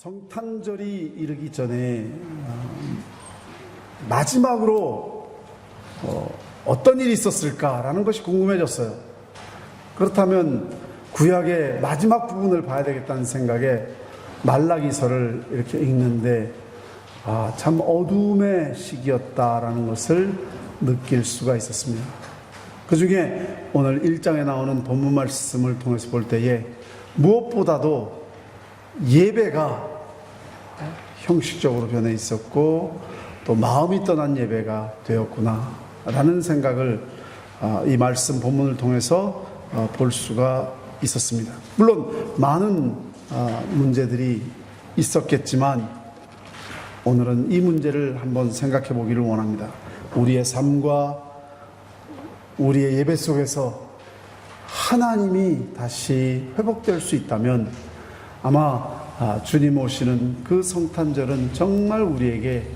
성탄절이 이르기 전에 마지막으로 어떤 일이 있었을까라는 것이 궁금해졌어요. 그렇다면 구약의 마지막 부분을 봐야 되겠다는 생각에 말라기서를 이렇게 읽는데 참 어두움의 시기였다라는 것을 느낄 수가 있었습니다. 그 중에 오늘 1장에 나오는 본문 말씀을 통해서 볼 때에 무엇보다도 예배가 형식적으로 변해 있었고 또 마음이 떠난 예배가 되었구나 라는 생각을 이 말씀 본문을 통해서 볼 수가 있었습니다. 물론 많은 문제들이 있었겠지만 오늘은 이 문제를 한번 생각해 보기를 원합니다. 우리의 삶과 우리의 예배 속에서 하나님이 다시 회복될 수 있다면 아마 주님 오시는 그 성탄절은 정말 우리에게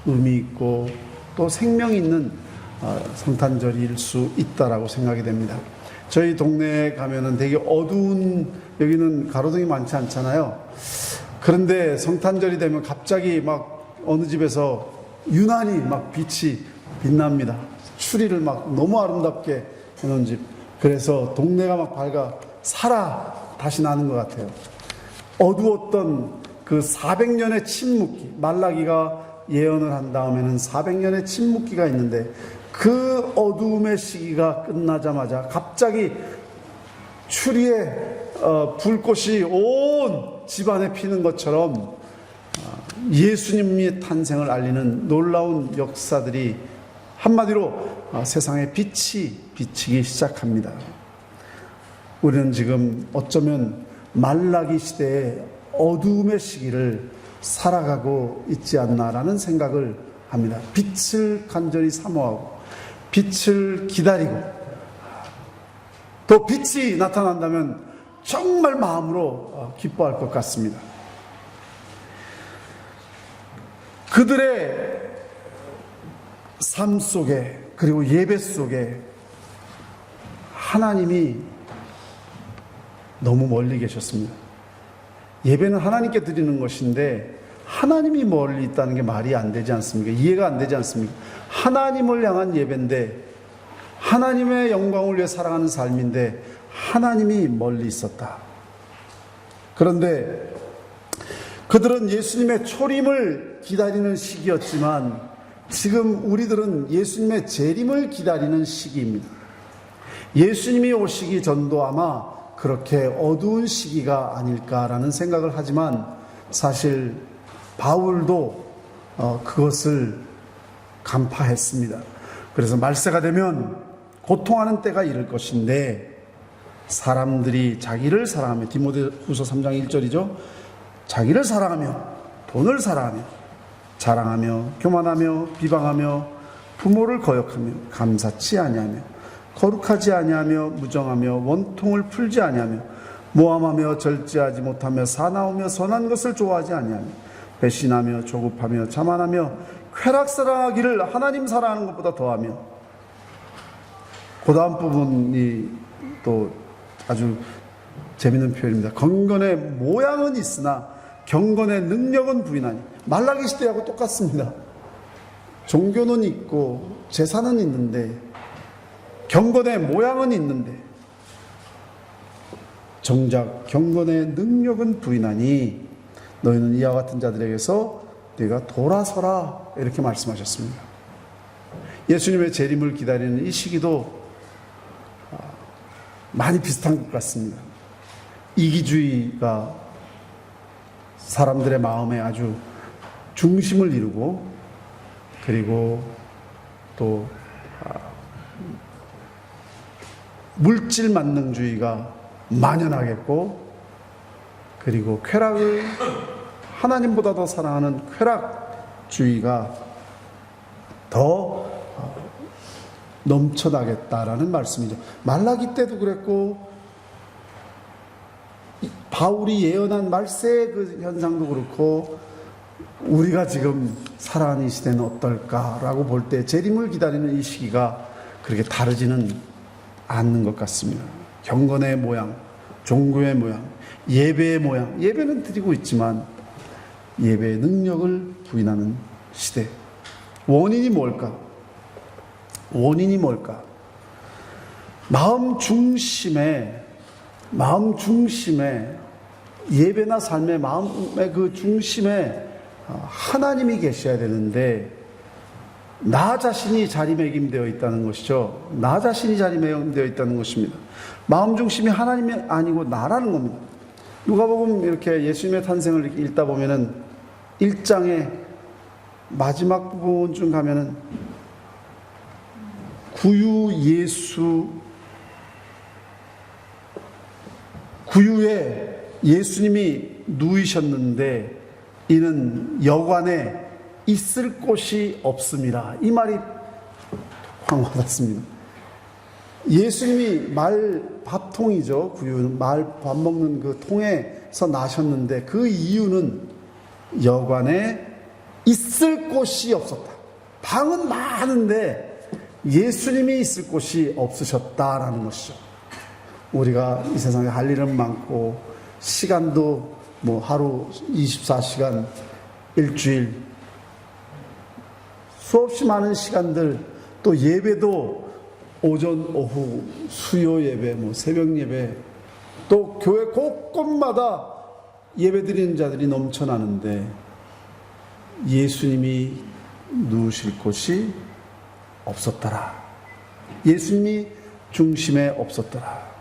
의미 있고 또 생명 있는 성탄절일 수 있다라고 생각이 됩니다. 저희 동네에 가면은 되게 어두운, 여기는 가로등이 많지 않잖아요. 그런데 성탄절이 되면 갑자기 막 어느 집에서 유난히 막 빛이 빛납니다. 추리를 막 너무 아름답게 해놓은 집. 그래서 동네가 막 밝아 다시 나는 것 같아요. 어두웠던 그 400년의 침묵기, 말라기가 예언을 한 다음에는 400년의 침묵기가 있는데 그 어두움의 시기가 끝나자마자 갑자기 추리의 불꽃이 온 집안에 피는 것처럼 예수님의 탄생을 알리는 놀라운 역사들이 한마디로 세상에 빛이 비치기 시작합니다. 우리는 지금 어쩌면 말라기 시대의 어두움의 시기를 살아가고 있지 않나라는 생각을 합니다. 빛을 간절히 사모하고 빛을 기다리고 또 빛이 나타난다면 정말 마음으로 기뻐할 것 같습니다. 그들의 삶 속에 그리고 예배 속에 하나님이 너무 멀리 계셨습니다. 예배는 하나님께 드리는 것인데 하나님이 멀리 있다는 게 말이 안 되지 않습니까? 이해가 안 되지 않습니까? 하나님을 향한 예배인데 하나님의 영광을 위해 살아가는 삶인데 하나님이 멀리 있었다. 그런데 그들은 예수님의 초림을 기다리는 시기였지만 지금 우리들은 예수님의 재림을 기다리는 시기입니다. 예수님이 오시기 전도 아마 그렇게 어두운 시기가 아닐까라는 생각을 하지만 사실 바울도 그것을 간파했습니다. 그래서 말세가 되면 고통하는 때가 이를 것인데 사람들이 자기를 사랑하며 디모데후서 3장 1절이죠. 자기를 사랑하며 돈을 사랑하며 자랑하며 교만하며 비방하며 부모를 거역하며 감사치 아니하며 거룩하지 아니하며 무정하며 원통을 풀지 아니하며 모함하며 절제하지 못하며 사나우며 선한 것을 좋아하지 아니하며 배신하며 조급하며 자만하며 쾌락 사랑하기를 하나님 사랑하는 것보다 더하며 그 다음 부분이 또 아주 재밌는 표현입니다. 경건의 모양은 있으나 경건의 능력은 부인하니. 말라기 시대하고 똑같습니다. 종교는 있고 제사는 있는데 경건의 모양은 있는데 정작 경건의 능력은 부인하니 너희는 이와 같은 자들에게서 네가 돌아서라 이렇게 말씀하셨습니다. 예수님의 재림을 기다리는 이 시기도 많이 비슷한 것 같습니다. 이기주의가 사람들의 마음에 아주 중심을 이루고, 그리고 또 물질 만능주의가 만연하겠고, 그리고 쾌락을 하나님보다 더 사랑하는 쾌락주의가 더 넘쳐나겠다라는 말씀이죠. 말라기 때도 그랬고, 바울이 예언한 말세의 그 현상도 그렇고, 우리가 지금 살아가는 이 시대는 어떨까라고 볼 때 재림을 기다리는 이 시기가 그렇게 다르지는 않는 것 같습니다. 경건의 모양, 종교의 모양, 예배의 모양, 예배는 드리고 있지만 예배의 능력을 부인하는 시대. 원인이 뭘까? 원인이 뭘까? 마음 중심에 예배나 삶의 마음의 그 중심에 하나님이 계셔야 되는데, 나 자신이 자리매김되어 있다는 것이죠. 나 자신이 자리매김되어 있다는 것입니다. 마음 중심이 하나님이 아니고 나라는 겁니다. 누가복음 이렇게 예수님의 탄생을 읽다 보면은 1장의 마지막 부분쯤 가면은 구유에 예수님이 누이셨는데 이는 여관에 있을 곳이 없습니다. 이 말이 확 와닿습니다. 예수님이 밥통이죠. 구유는 밥 먹는 그 통에서 나셨는데, 그 이유는 여관에 있을 곳이 없었다. 방은 많은데 예수님이 있을 곳이 없으셨다라는 것이죠. 우리가 이 세상에 할 일은 많고, 시간도 뭐 하루 24시간, 일주일, 수없이 많은 시간들, 또 예배도 오전, 오후, 수요 예배, 새벽 예배, 또 교회 곳곳마다 예배 드리는 자들이 넘쳐나는데 예수님이 누우실 곳이 없었더라. 예수님이 중심에 없었더라.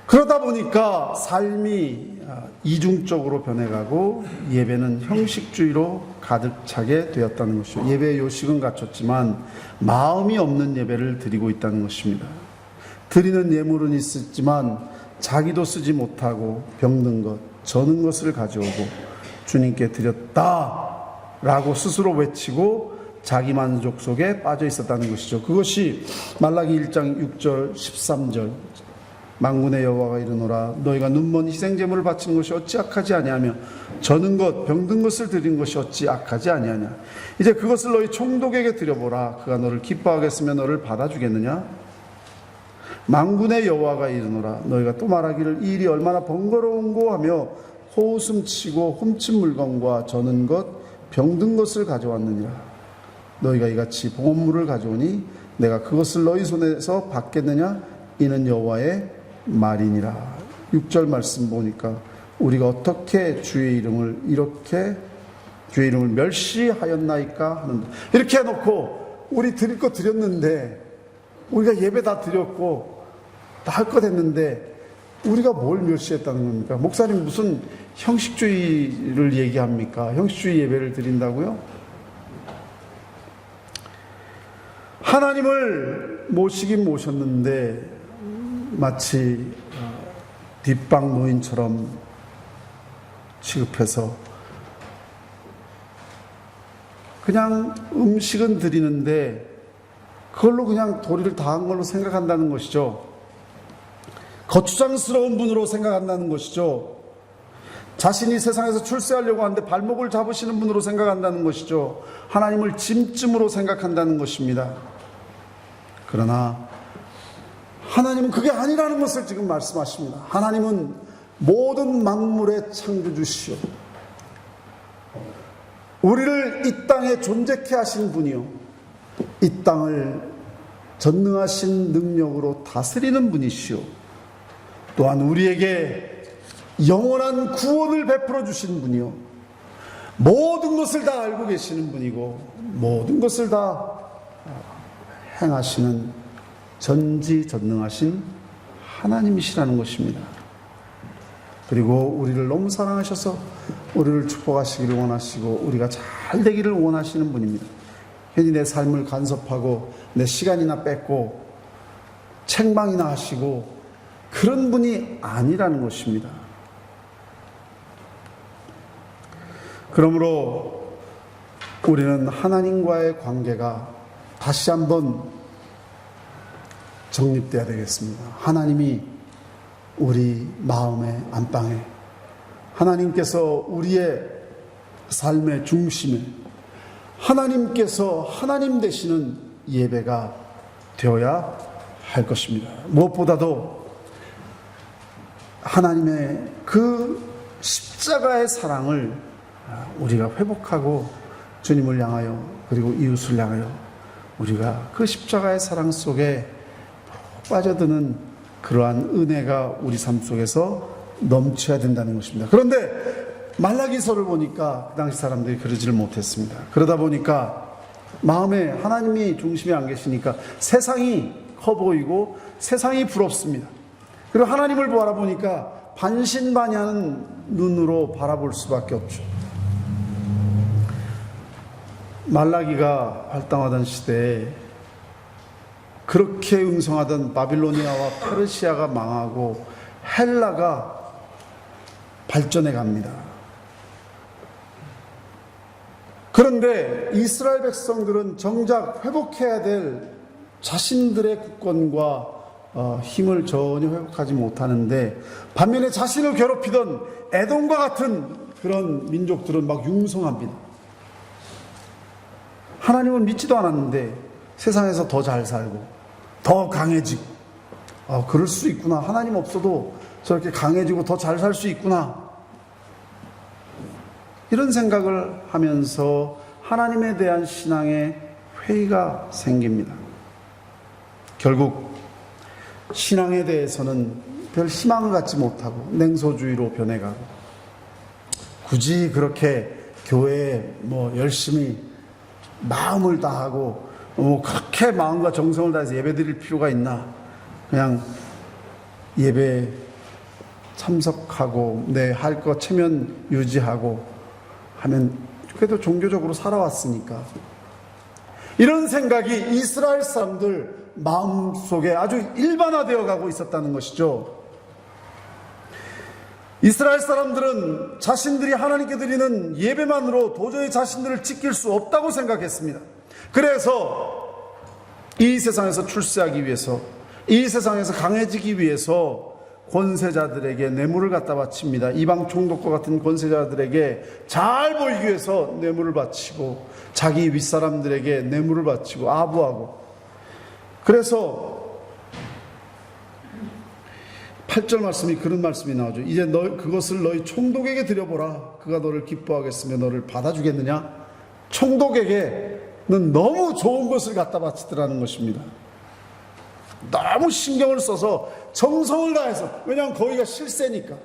그러다 보니까 삶이 이중적으로 변해가고 예배는 형식주의로 가득 차게 되었다는 것이죠. 예배의 요식은 갖췄지만 마음이 없는 예배를 드리고 있다는 것입니다. 드리는 예물은 있었지만 자기도 쓰지 못하고 병든 것, 저는 것을 가져오고 주님께 드렸다라고 스스로 외치고 자기 만족 속에 빠져 있었다는 것이죠. 그것이 말라기 1장 6절 13절 만군의 여호와가 이르노라 너희가 눈먼 희생제물을 바치는 것이 어찌 악하지 아니하며 저는 것 병든 것을 드리는 것이 어찌 악하지 아니하냐. 이제 그것을 너희 총독에게 드려보라. 그가 너를 기뻐하겠으며 너를 받아주겠느냐. 만군의 여호와가 이르노라 너희가 또 말하기를 이 일이 얼마나 번거로운고 하며 호웃음치고 훔친 물건과 저는 것 병든 것을 가져왔느니라. 너희가 이같이 봉헌물을 가져오니 내가 그것을 너희 손에서 받겠느냐. 이는 여호와의 말이니라. 6절 말씀 보니까 우리가 어떻게 주의 이름을 멸시하였나이까 하는데, 이렇게 해놓고 우리 드릴 거 드렸는데, 우리가 예배 다 드렸고 다 할 거 됐는데 우리가 뭘 멸시했다는 겁니까? 목사님 무슨 형식주의를 얘기합니까? 형식주의 예배를 드린다고요? 하나님을 모시긴 모셨는데 마치 뒷방 노인처럼 취급해서 그냥 음식은 드리는데 그걸로 그냥 도리를 다한 걸로 생각한다는 것이죠. 거추장스러운 분으로 생각한다는 것이죠. 자신이 세상에서 출세하려고 하는데 발목을 잡으시는 분으로 생각한다는 것이죠. 하나님을 짐쯤으로 생각한다는 것입니다. 그러나 하나님은 그게 아니라는 것을 지금 말씀하십니다. 하나님은 모든 만물의 창조주시오, 우리를 이 땅에 존재케 하신 분이요, 이 땅을 전능하신 능력으로 다스리는 분이시오, 또한 우리에게 영원한 구원을 베풀어 주신 분이요, 모든 것을 다 알고 계시는 분이고 모든 것을 다 행하시는 전지전능하신 하나님이시라는 것입니다. 그리고 우리를 너무 사랑하셔서 우리를 축복하시기를 원하시고 우리가 잘 되기를 원하시는 분입니다. 괜히 내 삶을 간섭하고 내 시간이나 뺏고 책망이나 하시고 그런 분이 아니라는 것입니다. 그러므로 우리는 하나님과의 관계가 다시 한번 정립되어야 되겠습니다. 하나님이 우리 마음의 안방에, 하나님께서 우리의 삶의 중심에, 하나님께서 하나님 되시는 예배가 되어야 할 것입니다. 무엇보다도 하나님의 그 십자가의 사랑을 우리가 회복하고 주님을 향하여 그리고 이웃을 향하여 우리가 그 십자가의 사랑 속에 빠져드는 그러한 은혜가 우리 삶 속에서 넘쳐야 된다는 것입니다. 그런데 말라기서를 보니까 그 당시 사람들이 그러지를 못했습니다. 그러다 보니까 마음에 하나님이 중심에 안 계시니까 세상이 커 보이고 세상이 부럽습니다. 그리고 하나님을 바라보니까 반신반의하는 눈으로 바라볼 수밖에 없죠. 말라기가 활동하던 시대에 그렇게 응성하던 바빌로니아와 페르시아가 망하고 헬라가 발전해 갑니다. 그런데 이스라엘 백성들은 정작 회복해야 될 자신들의 국권과 힘을 전혀 회복하지 못하는데 반면에 자신을 괴롭히던 에돔과 같은 그런 민족들은 막 융성합니다. 하나님을 믿지도 않았는데 세상에서 더 잘 살고 더 강해지고 그럴 수 있구나. 하나님 없어도 저렇게 강해지고 더 잘 살 수 있구나. 이런 생각을 하면서 하나님에 대한 신앙의 회의가 생깁니다. 결국 신앙에 대해서는 별 희망을 갖지 못하고 냉소주의로 변해가고 굳이 그렇게 교회에 열심히 마음을 다하고 그렇게 마음과 정성을 다해서 예배 드릴 필요가 있나. 그냥 예배 참석하고 내 할 거 체면 유지하고 하면 그래도 종교적으로 살아왔으니까. 이런 생각이 이스라엘 사람들 마음속에 아주 일반화되어 가고 있었다는 것이죠. 이스라엘 사람들은 자신들이 하나님께 드리는 예배만으로 도저히 자신들을 지킬 수 없다고 생각했습니다. 그래서 이 세상에서 출세하기 위해서, 이 세상에서 강해지기 위해서 권세자들에게 뇌물을 갖다 바칩니다. 이방 총독과 같은 권세자들에게 잘 보이기 위해서 뇌물을 바치고 자기 윗사람들에게 뇌물을 바치고 아부하고, 그래서 8절 말씀이 그런 말씀이 나오죠. 이제 그것을 너희 총독에게 드려보라. 그가 너를 기뻐하겠으며 너를 받아주겠느냐. 총독에게는 너무 좋은 것을 갖다 바치더라는 것입니다. 너무 신경을 써서 정성을 다해서, 왜냐하면 거기가 실세니까,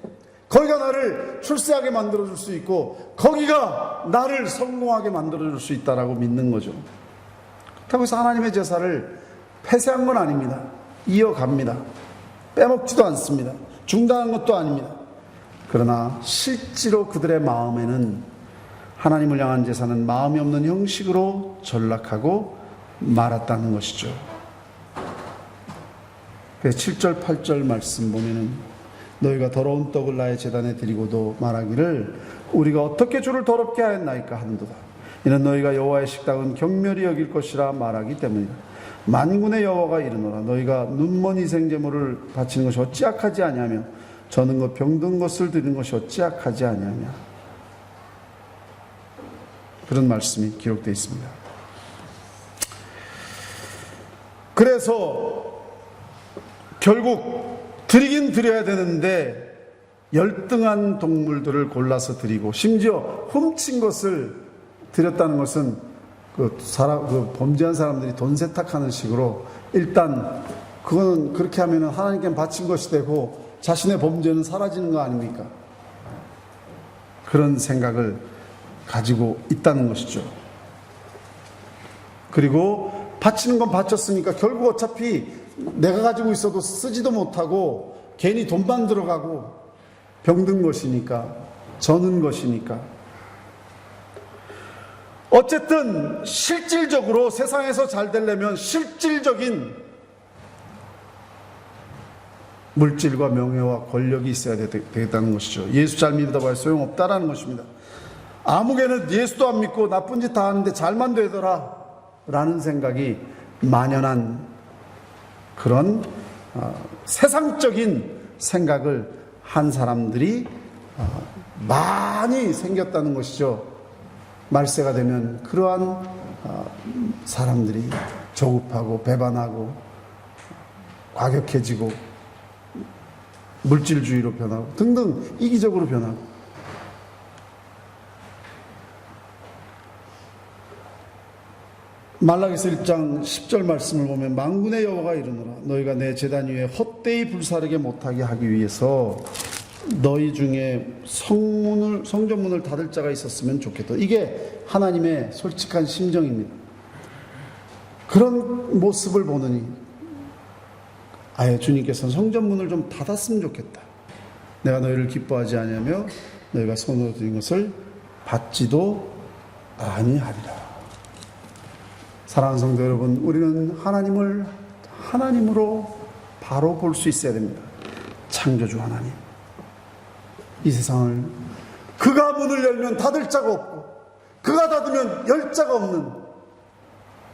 거기가 나를 출세하게 만들어줄 수 있고 거기가 나를 성공하게 만들어줄 수 있다라고 믿는 거죠. 그렇다고 해서 하나님의 제사를 폐쇄한 건 아닙니다. 이어갑니다. 빼먹지도 않습니다. 중단한 것도 아닙니다. 그러나 실제로 그들의 마음에는 하나님을 향한 제사는 마음이 없는 형식으로 전락하고 말았다는 것이죠. 7절 8절 말씀 보면은 너희가 더러운 떡을 나의 제단에 드리고도 말하기를 우리가 어떻게 주를 더럽게 하였나이까 한도다. 이는 너희가 여호와의 식당은 경멸히 여길 것이라 말하기 때문이다. 만군의 여호와가 이르노라. 너희가 눈먼 희생제물을 바치는 것이 어찌 악하지 아니하며 저는 것 병든 것을 드리는 것이 어찌 악하지 아니하며. 그런 말씀이 기록되어 있습니다. 그래서 결국 드리긴 드려야 되는데 열등한 동물들을 골라서 드리고, 심지어 훔친 것을 드렸다는 것은 그 범죄한 사람들이 돈 세탁하는 식으로 일단 그거는 그렇게 하면 하나님께 바친 것이 되고 자신의 범죄는 사라지는 거 아닙니까? 그런 생각을 가지고 있다는 것이죠. 그리고 바치는 건 바쳤으니까 결국 어차피 내가 가지고 있어도 쓰지도 못하고 괜히 돈만 들어가고 병든 것이니까, 저는 것이니까. 어쨌든 실질적으로 세상에서 잘 되려면 실질적인 물질과 명예와 권력이 있어야 되겠다는 것이죠. 예수 잘 믿어봐야 소용없다라는 것입니다. 아무개는 예수도 안 믿고 나쁜 짓 다 하는데 잘만 되더라 라는 생각이 만연한 그런 세상적인 생각을 한 사람들이 많이 생겼다는 것이죠. 말세가 되면 그러한 사람들이 조급하고 배반하고 과격해지고 물질주의로 변하고 등등 이기적으로 변하고. 말라기서 1장 10절 말씀을 보면 만군의 여호와가 이르노라 너희가 내 제단 위에 헛되이 불사르게 못하게 하기 위해서 너희 중에 성전문을 닫을 자가 있었으면 좋겠다. 이게 하나님의 솔직한 심정입니다. 그런 모습을 보느니 아예 주님께서는 성전문을 좀 닫았으면 좋겠다. 내가 너희를 기뻐하지 아니하며 너희가 손으로 드린 것을 받지도 아니하리라. 사랑하는 성도 여러분, 우리는 하나님을 하나님으로 바로 볼 수 있어야 됩니다. 창조주 하나님. 이 세상을 그가 문을 열면 닫을 자가 없고 그가 닫으면 열 자가 없는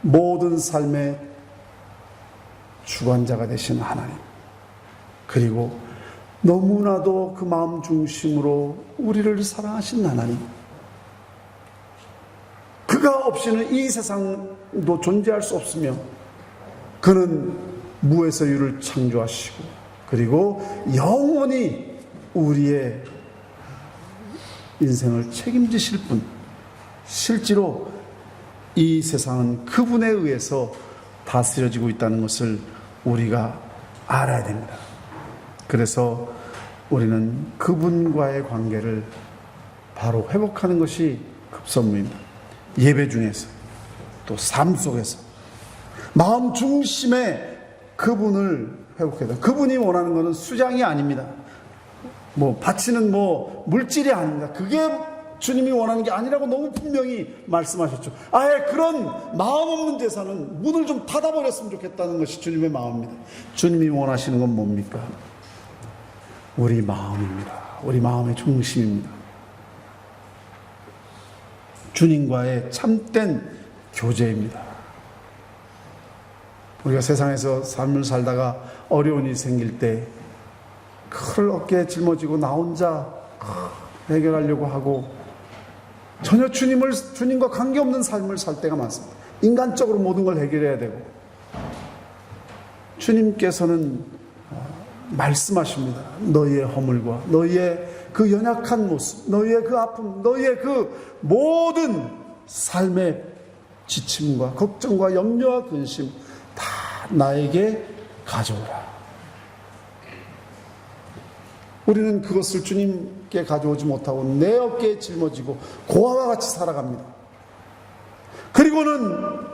모든 삶의 주관자가 되신 하나님, 그리고 너무나도 그 마음 중심으로 우리를 사랑하신 하나님, 그가 없이는 이 세상도 존재할 수 없으며 그는 무에서 유를 창조하시고 그리고 영원히 우리의 인생을 책임지실 분, 실제로 이 세상은 그분에 의해서 다스려지고 있다는 것을 우리가 알아야 됩니다. 그래서 우리는 그분과의 관계를 바로 회복하는 것이 급선무입니다. 예배 중에서 또 삶 속에서 마음 중심에 그분을 회복해야 돼요. 그분이 원하는 것은 수장이 아닙니다. 바치는 물질이 아닙니다. 그게 주님이 원하는 게 아니라고 너무 분명히 말씀하셨죠. 아예 그런 마음 없는 제사는 문을 좀 닫아버렸으면 좋겠다는 것이 주님의 마음입니다. 주님이 원하시는 건 뭡니까? 우리 마음입니다. 우리 마음의 중심입니다. 주님과의 참된 교제입니다. 우리가 세상에서 삶을 살다가 어려운 일이 생길 때 그걸 어깨에 짊어지고 나 혼자 해결하려고 하고 전혀 주님과 관계없는 삶을 살 때가 많습니다. 인간적으로 모든 걸 해결해야 되고, 주님께서는 말씀하십니다. 너희의 허물과 너희의 그 연약한 모습, 너희의 그 아픔, 너희의 그 모든 삶의 지침과 걱정과 염려와 근심 다 나에게 가져오라. 우리는 그것을 주님께 가져오지 못하고 내 어깨에 짊어지고 고아와 같이 살아갑니다. 그리고는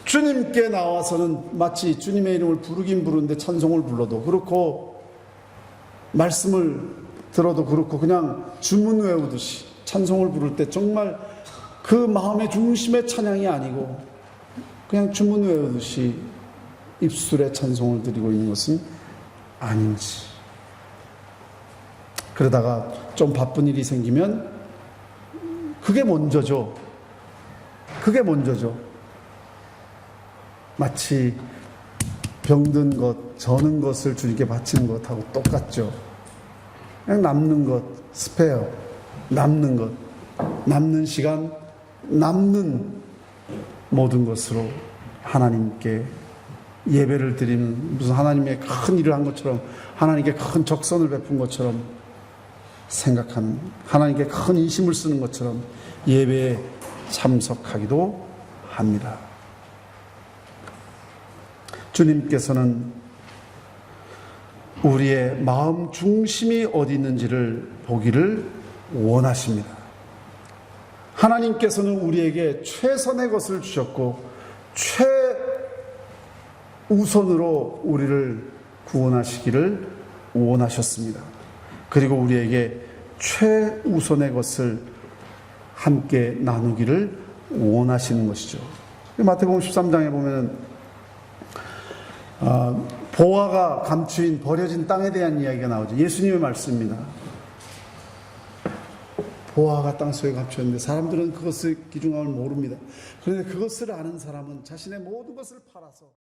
주님께 나와서는 마치 주님의 이름을 부르긴 부르는데 찬송을 불러도 그렇고 말씀을 들어도 그렇고 그냥 주문 외우듯이 찬송을 부를 때 정말 그 마음의 중심의 찬양이 아니고 그냥 주문 외우듯이 입술에 찬송을 드리고 있는 것은 아닌지. 그러다가 좀 바쁜 일이 생기면 그게 먼저죠. 그게 먼저죠. 마치 병든 것, 저는 것을 주님께 바치는 것하고 똑같죠. 그냥 남는 것, 스페어, 남는 것, 남는 시간, 남는 모든 것으로 하나님께 예배를 드리는, 무슨 하나님의 큰 일을 한 것처럼, 하나님께 큰 적선을 베푼 것처럼 생각하는, 하나님께 큰 인심을 쓰는 것처럼 예배에 참석하기도 합니다. 주님께서는 우리의 마음 중심이 어디 있는지를 보기를 원하십니다. 하나님께서는 우리에게 최선의 것을 주셨고 최우선으로 우리를 구원하시기를 원하셨습니다. 그리고 우리에게 최우선의 것을 함께 나누기를 원하시는 것이죠. 마태복음 13장에 보면 보화가 감추인 버려진 땅에 대한 이야기가 나오죠. 예수님의 말씀입니다. 보화가 땅속에 감추었는데 사람들은 그것의 귀중함을 모릅니다. 그런데 그것을 아는 사람은 자신의 모든 것을 팔아서